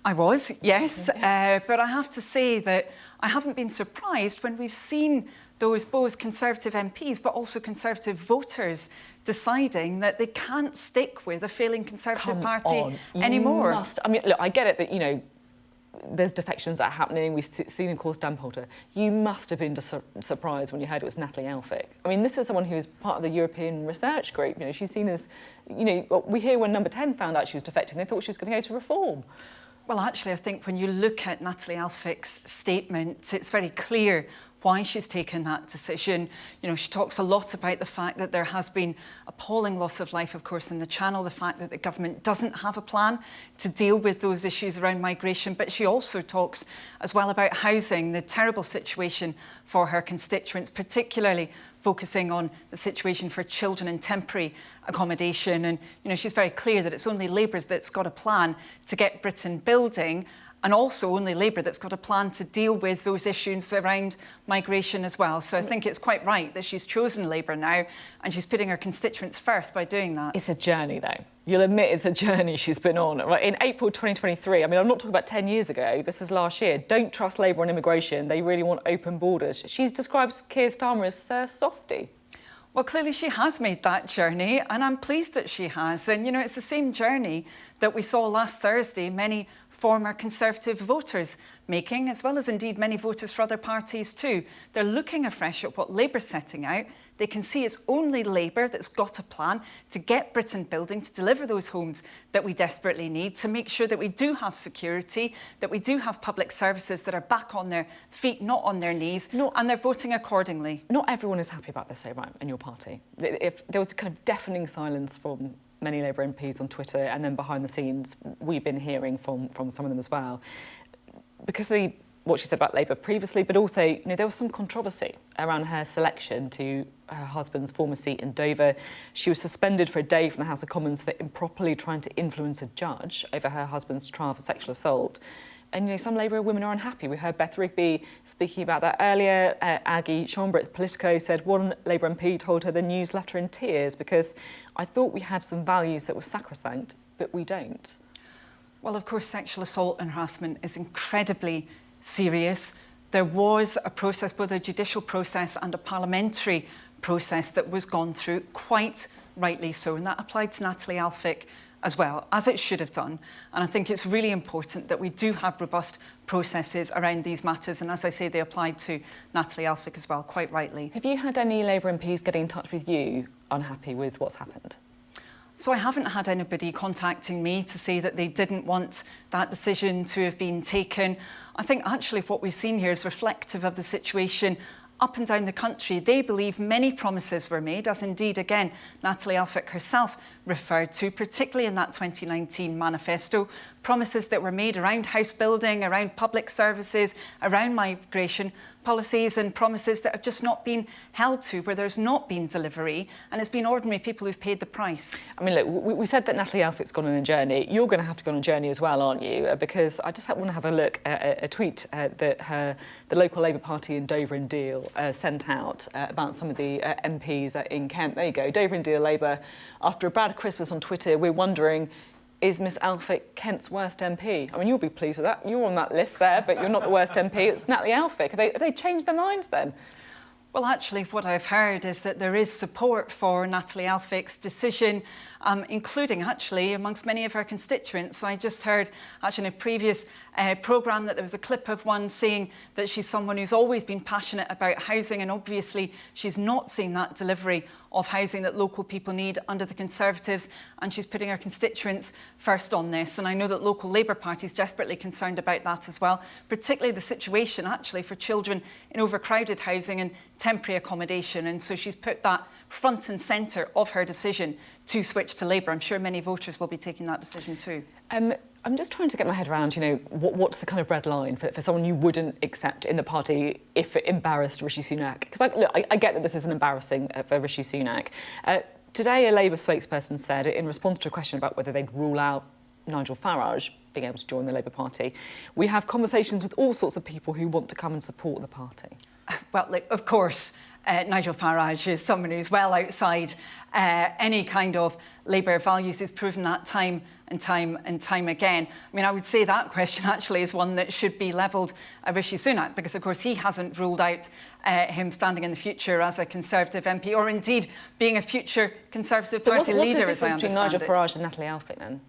I was, yes, but I have to say that I haven't been surprised when we've seen those both Conservative MPs but also Conservative voters deciding that they can't stick with a failing Conservative Party anymore. I mean, look, I get it that, you know, there's defections that are happening. We've seen, of course, Dan Poulter. You must have been surprised when you heard it was Anneliese Elphicke. I mean, this is someone who's part of the European Research Group. You know, she's seen as, you know, we hear when Number 10 found out she was defecting, they thought she was going to go to Reform. Well, actually, I think when you look at Anneliese Elphicke's statement, it's very clear why she's taken that decision. You know, she talks a lot about the fact that there has been appalling loss of life, of course, in the Channel, the fact that the government doesn't have a plan to deal with those issues around migration, but she also talks as well about housing, the terrible situation for her constituents, particularly focusing on the situation for children in temporary accommodation. And, she's very clear that it's only Labour that's got a plan to get Britain building, and also only Labour that's got a plan to deal with those issues around migration as well. So I think it's quite right that she's chosen Labour now, and she's putting her constituents first by doing that. It's a journey, though. You'll admit it's a journey she's been on. Right, in April 2023, I'm not talking about 10 years ago, this is last year, don't trust Labour on immigration, they really want open borders. She describes Keir Starmer as Sir Softy. Well, clearly she has made that journey, and I'm pleased that she has. And, it's the same journey that we saw last Thursday many former Conservative voters making, as well as indeed many voters for other parties too. They're looking afresh at what Labour's setting out. They can see it's only Labour that's got a plan to get Britain building, to deliver those homes that we desperately need, to make sure that we do have security, that we do have public services that are back on their feet, not on their knees, and they're voting accordingly. Not everyone is happy about this, though, right, in your party. If there was kind of deafening silence from many Labour MPs on Twitter, and then behind the scenes, we've been hearing from some of them as well. Because of what she said about Labour previously, but also, there was some controversy around her selection to her husband's former seat in Dover. She was suspended for a day from the House of Commons for improperly trying to influence a judge over her husband's trial for sexual assault. And, some Labour women are unhappy. We heard Beth Rigby speaking about that earlier. Aggie Chambre at Politico said one Labour MP told her the news left her in tears because I thought we had some values that were sacrosanct, but we don't. Well, of course, sexual assault and harassment is incredibly serious. There was a process, both a judicial process and a parliamentary process that was gone through, quite rightly so, and that applied to Natalie Alfick as well, as it should have done. And I think it's really important that we do have robust processes around these matters, and as I say, they applied to Natalie Alfick as well, quite rightly. Have you had any Labour MPs getting in touch with you unhappy with what's happened? So I haven't had anybody contacting me to say that they didn't want that decision to have been taken. I think actually what we've seen here is reflective of the situation up and down the country. They believe many promises were made, as indeed, again, Natalie Alfick herself referred to, particularly in that 2019 manifesto, promises that were made around house building, around public services, around migration policies, and promises that have just not been held to, where there's not been delivery, and it's been ordinary people who've paid the price. I mean, look, we said that Natalie Alfick's gone on a journey. You're going to have to go on a journey as well, aren't you? Because I just want to have a look at a tweet that the local Labour Party in Dover and Deal sent out about some of the MPs in Kent. There you go, Dover and Deal Labour. After a bad Christmas on Twitter, we're wondering, is Miss Alfick Kent's worst MP? I mean, you'll be pleased with that. You're on that list there, but you're not the worst MP. It's Natalie Alfick. Have they changed their minds then? Well, actually, what I've heard is that there is support for Natalie Alfick's decision, including, actually, amongst many of her constituents. I just heard, actually, in a previous programme that there was a clip of one saying that she's someone who's always been passionate about housing, and obviously she's not seeing that delivery of housing that local people need under the Conservatives, and she's putting her constituents first on this. And I know that local Labour Party is desperately concerned about that as well, particularly the situation, actually, for children in overcrowded housing and temporary accommodation. And so she's put that front and centre of her decision to switch to Labour. I'm sure many voters will be taking that decision too. I'm just trying to get my head around, what's the kind of red line for someone you wouldn't accept in the party if it embarrassed Rishi Sunak? Because I get that this isn't embarrassing for Rishi Sunak. Today, a Labour spokesperson said, in response to a question about whether they'd rule out Nigel Farage being able to join the Labour Party, we have conversations with all sorts of people who want to come and support the party. Well, of course, Nigel Farage is someone who's well outside any kind of Labour values. He's proven that time and time again. I mean, I would say that question actually is one that should be levelled at Rishi Sunak, because, of course, he hasn't ruled out him standing in the future as a Conservative MP, or indeed being a future Conservative Party leader, as I understand it. What's the difference between Nigel Farage and Natalie Alfick, then?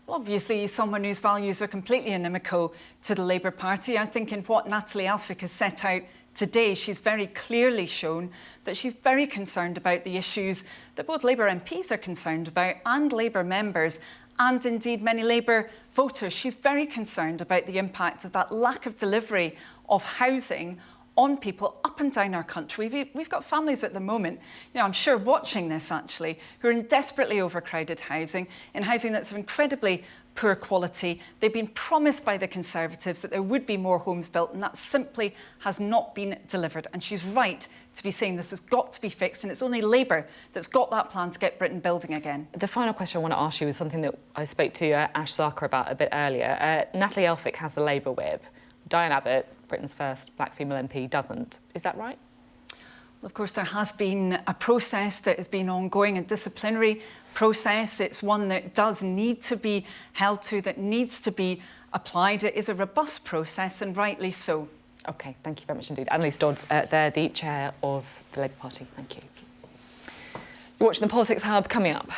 Well, obviously, he's someone whose values are completely inimical to the Labour Party. I think in what Natalie Alfick has set out today, she's very clearly shown that she's very concerned about the issues that both Labour MPs are concerned about, and Labour members, and indeed many Labour voters. She's very concerned about the impact of that lack of delivery of housing on people up and down our country. We've got families at the moment, I'm sure watching this actually, who are in desperately overcrowded housing, in housing that's of incredibly poor quality. They've been promised by the Conservatives that there would be more homes built, and that simply has not been delivered. And she's right to be saying this has got to be fixed, and it's only Labour that's got that plan to get Britain building again. The final question I want to ask you is something that I spoke to Ash Sarkar about a bit earlier. Natalie Elphicke has the Labour whip. Diane Abbott, Britain's first black female MP, doesn't. Is that right? Of course, there has been a process that has been ongoing, a disciplinary process. It's one that does need to be held to, that needs to be applied. It is a robust process, and rightly so. OK, thank you very much indeed. Anneliese Dodds, they're the chair of the Labour Party. Thank you. You're watching the Politics Hub. Coming up,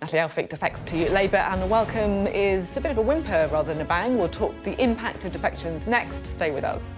Natalie Elphicke defects to Labour, and the welcome is a bit of a whimper rather than a bang. We'll talk the impact of defections next. Stay with us.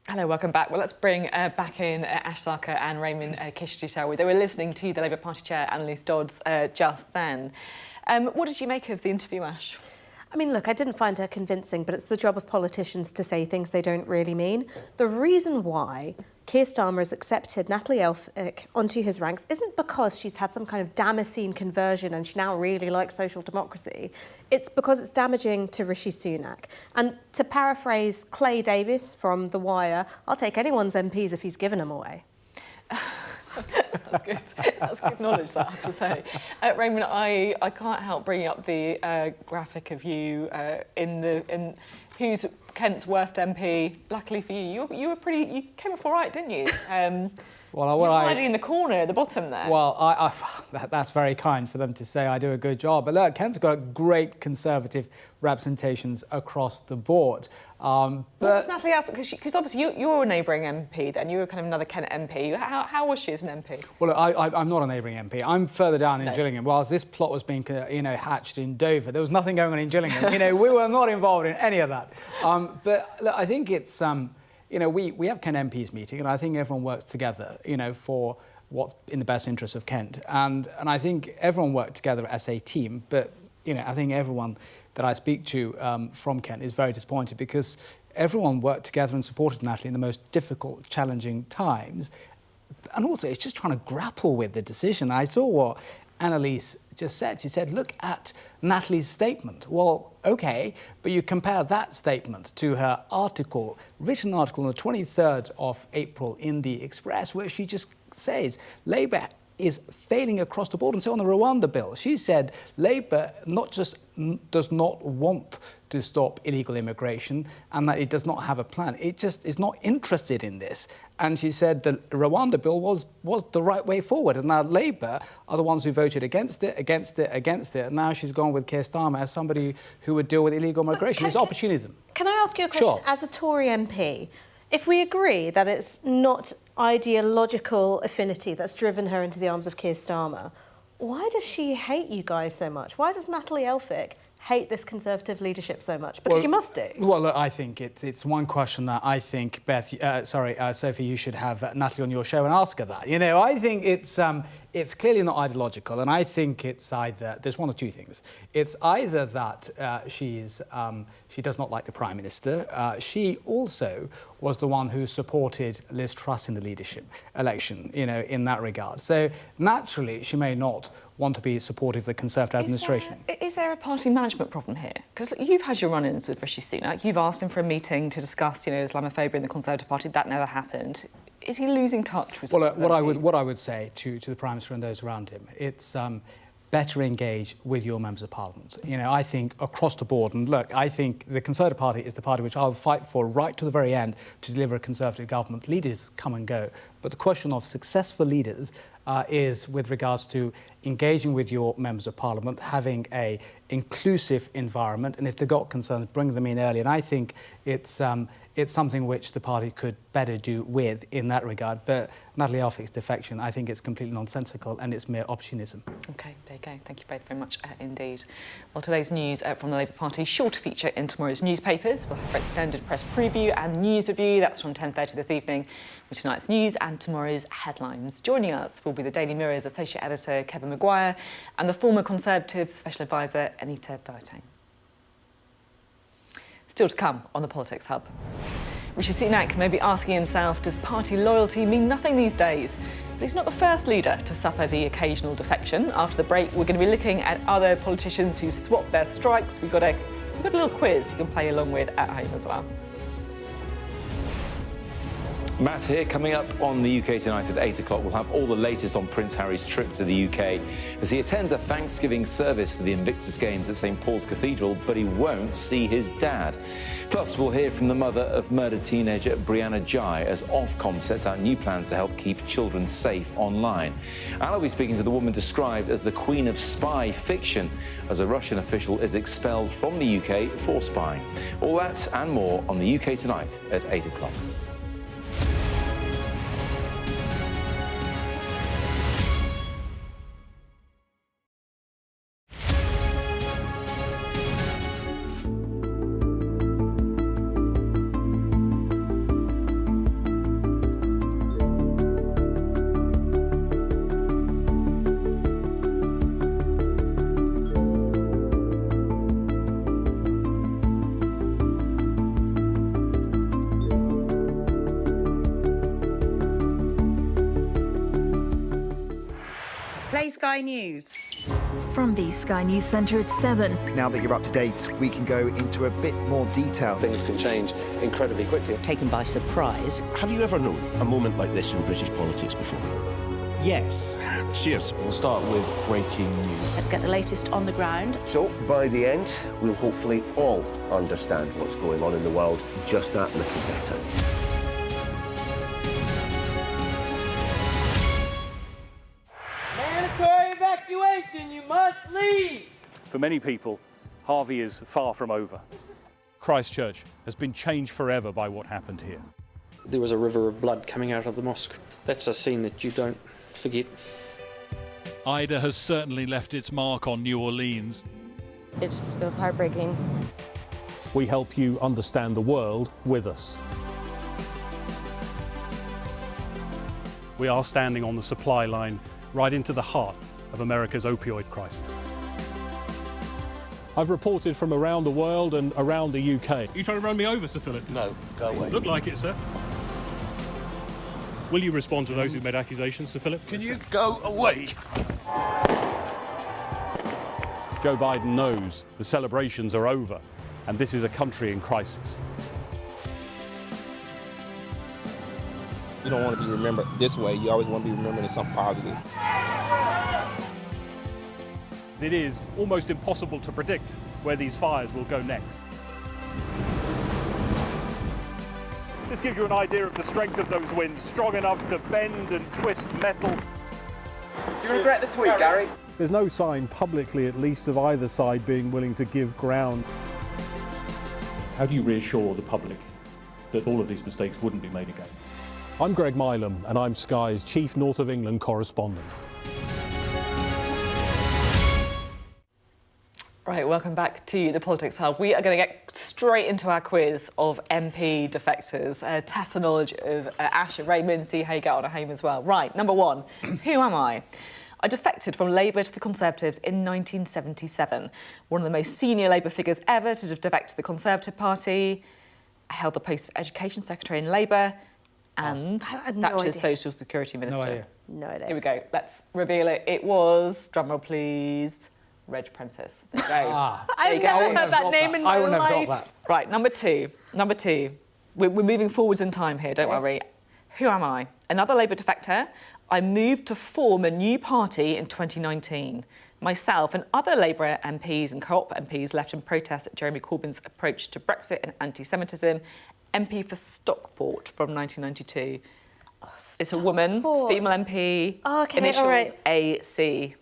Hello, welcome back. Well, let's bring back in Ash Sarkar and Rehman Chishti, shall we? They were listening to the Labour Party chair, Anneliese Dodds, just then. What did you make of the interview, Ash? I mean, look, I didn't find her convincing, but it's the job of politicians to say things they don't really mean. The reason why Keir Starmer has accepted Natalie Elphicke onto his ranks isn't because she's had some kind of Damascene conversion and she now really likes social democracy. It's because it's damaging to Rishi Sunak. And to paraphrase Clay Davis from The Wire, I'll take anyone's MPs if he's given them away. That's good. That's good knowledge, that I have to say. Rainham, I can't help bringing up the graphic of you in who's Kent's worst MP. Luckily for you, you came off all right, didn't you? Well, You're hiding in the corner at the bottom there. Well, that's very kind for them to say I do a good job. But look, Kent's got great Conservative representations across the board. What was Natalie Alford? Because obviously you're a neighbouring MP then, you were kind of another Kent MP. How was she as an MP? Well, look, I'm not a neighbouring MP. I'm further down in Gillingham. Whilst this plot was being, hatched in Dover, there was nothing going on in Gillingham. We were not involved in any of that. But look, I think it's, we have Kent MPs meeting, and I think everyone works together, for what's in the best interest of Kent. And I think everyone worked together as a team, but, I think everyone that I speak to from Kent is very disappointed because everyone worked together and supported Natalie in the most difficult, challenging times. And also, it's just trying to grapple with the decision. I saw what Anneliese just said. She said, look at Natalie's statement. Well, OK, but you compare that statement to her article, written article on the 23rd of April in the Express, where she just says Labour is failing across the board. And so on the Rwanda bill, she said Labour not just does not want to stop illegal immigration and that it does not have a plan. It just is not interested in this. And she said the Rwanda bill was the right way forward. And now Labour are the ones who voted against it. And now she's gone with Keir Starmer as somebody who would deal with illegal migration. It's opportunism. Can I ask you a question? Sure. As a Tory MP, if we agree that it's not ideological affinity that's driven her into the arms of Keir Starmer, why does she hate you guys so much? Why does Natalie Elphicke hate this Conservative leadership so much? Because she must do. Well, look, I think it's one question that I think, Sophie, you should have Natalie on your show and ask her that. I think it's clearly not ideological, and I think it's either, there's one or two things. It's either that she does not like the Prime Minister. She also was the one who supported Liz Truss in the leadership election, in that regard. So naturally, she may not want to be supportive of the Conservative administration. Is there a party management problem here? Because you've had your run-ins with Rishi Sunak. You've asked him for a meeting to discuss, Islamophobia in the Conservative Party. That never happened. Is he losing touch with? Well, what I would say to the Prime Minister and those around him, it's better engage with your members of Parliament. I think across the board, and look, I think the Conservative Party is the party which I'll fight for right to the very end to deliver a Conservative government. Leaders come and go, but the question of successful leaders is with regards to engaging with your members of Parliament, having a inclusive environment, and if they've got concerns, bring them in early. And I think it's something which the party could better do with in that regard. But Natalie Elphicke's defection, I think it's completely nonsensical and it's mere opportunism. OK, there you go. Thank you both very much indeed. Well, today's news from the Labour Party sure to feature in tomorrow's newspapers. We'll have our extended press preview and news review. That's from 10:30 this evening with tonight's news and tomorrow's headlines. Joining us will be the Daily Mirror's associate editor Kevin Maguire and the former Conservative special advisor Anita Boateng. Still to come on the Politics Hub. Rishi Sunak may be asking himself, does party loyalty mean nothing these days? But he's not the first leader to suffer the occasional defection. After the break, we're going to be looking at other politicians who've swapped their strikes. We've got a little quiz you can play along with at home as well. Matt here. Coming up on the UK Tonight at 8 o'clock, we'll have all the latest on Prince Harry's trip to the UK as he attends a Thanksgiving service for the Invictus Games at St Paul's Cathedral, but he won't see his dad. Plus, we'll hear from the mother of murdered teenager Brianna Jai as Ofcom sets out new plans to help keep children safe online. And I'll be speaking to the woman described as the queen of spy fiction as a Russian official is expelled from the UK for spying. All that and more on the UK Tonight at 8 o'clock. Sky News. From the Sky News Centre at 7. Now that you're up to date, we can go into a bit more detail. Things can change incredibly quickly. Taken by surprise. Have you ever known a moment like this in British politics before? Yes. Cheers. We'll start with breaking news. Let's get the latest on the ground. So, by the end, we'll hopefully all understand what's going on in the world just that little better. many people, Harvey is far from over. Christchurch has been changed forever by what happened here. There was a river of blood coming out of the mosque. That's a scene that you don't forget. Ida has certainly left its mark on New Orleans. It just feels heartbreaking. We help you understand the world with us. We are standing on the supply line right into the heart of America's opioid crisis. I've reported from around the world and around the UK. Are you trying to run me over, Sir Philip? No, go away. Look like it, sir. Will you respond to those who made accusations, Sir Philip? Can you go away? Joe Biden knows the celebrations are over, and this is a country in crisis. You don't want to be remembered this way. You always want to be remembered as something positive. It is almost impossible to predict where these fires will go next. This gives you an idea of the strength of those winds, strong enough to bend and twist metal. Do you regret the tweet, Gary? There's no sign, publicly at least, of either side being willing to give ground. How do you reassure the public that all of these mistakes wouldn't be made again? I'm Greg Milam, and I'm Sky's Chief North of England correspondent. Right, welcome back to the Politics Hub. We are going to get straight into our quiz of MP defectors, test the knowledge of Ash and Rehman, see how you get on at home as well. Right, number one, who am I? I defected from Labour to the Conservatives in 1977. One of the most senior Labour figures ever to defect to the Conservative Party. I held the post of Education Secretary in Labour and Thatcher's Social Security Minister. No idea. No idea. Here we go. Let's reveal it. It was, drumroll please, Reg Prentice. There you go. I've never heard that name in my life. I wouldn't have got that. Right, number two. We're moving forwards in time here, don't worry. Who am I? Another Labour defector. I moved to form a new party in 2019. Myself and other Labour MPs and co-op MPs left in protest at Jeremy Corbyn's approach to Brexit and anti-Semitism. MP for Stockport from 1992. It's a woman, female MP, initials AC.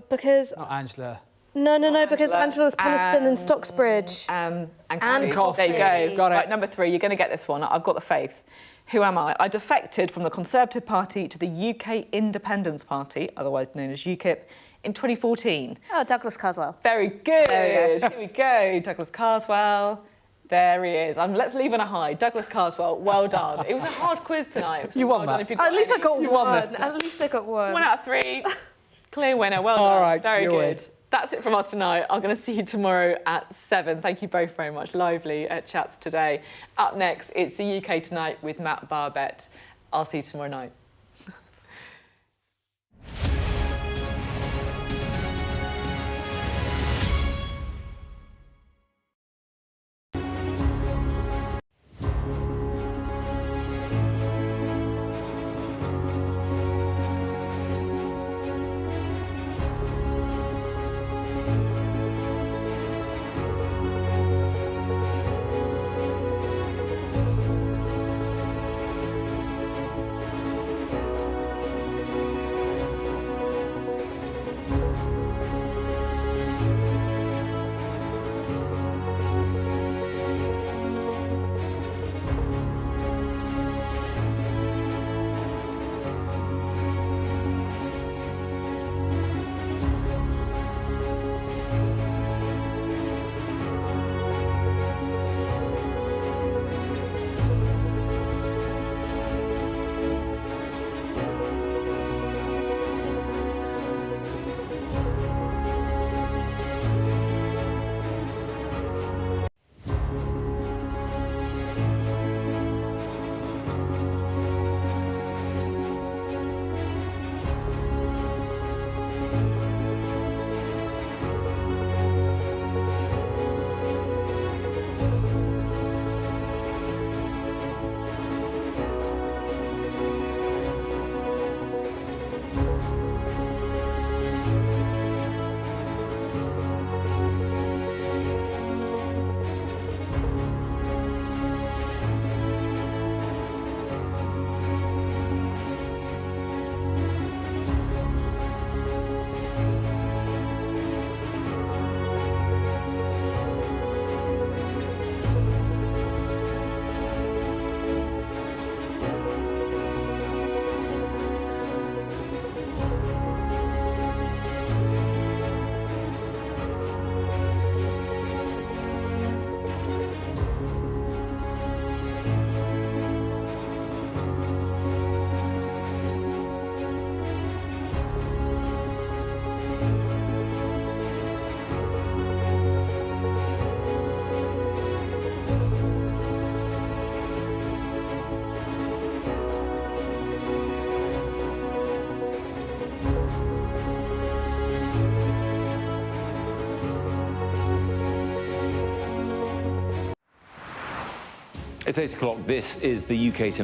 Because... Not Angela. No, because Angela was Coniston and Stocksbridge. And Coffey. There you go. Got it. Right, number three, you're going to get this one. I've got the faith. Who am I? I defected from the Conservative Party to the UK Independence Party, otherwise known as UKIP, in 2014. Oh, Douglas Carswell. Very good. There we go. Here we go. Douglas Carswell. There he is. Let's leave on a high. Douglas Carswell, well done. It was a hard quiz tonight. You won that. At least I got one. At least I got one. 1 out of 3. Clear winner. Well done. All right, Very you good. win. That's it from us tonight. I'm going to see you tomorrow at 7. Thank you both very much. Lively chats today. Up next, it's the UK Tonight with Matt Barbett. I'll see you tomorrow night. It's 8 o'clock. This is the UK Tonight.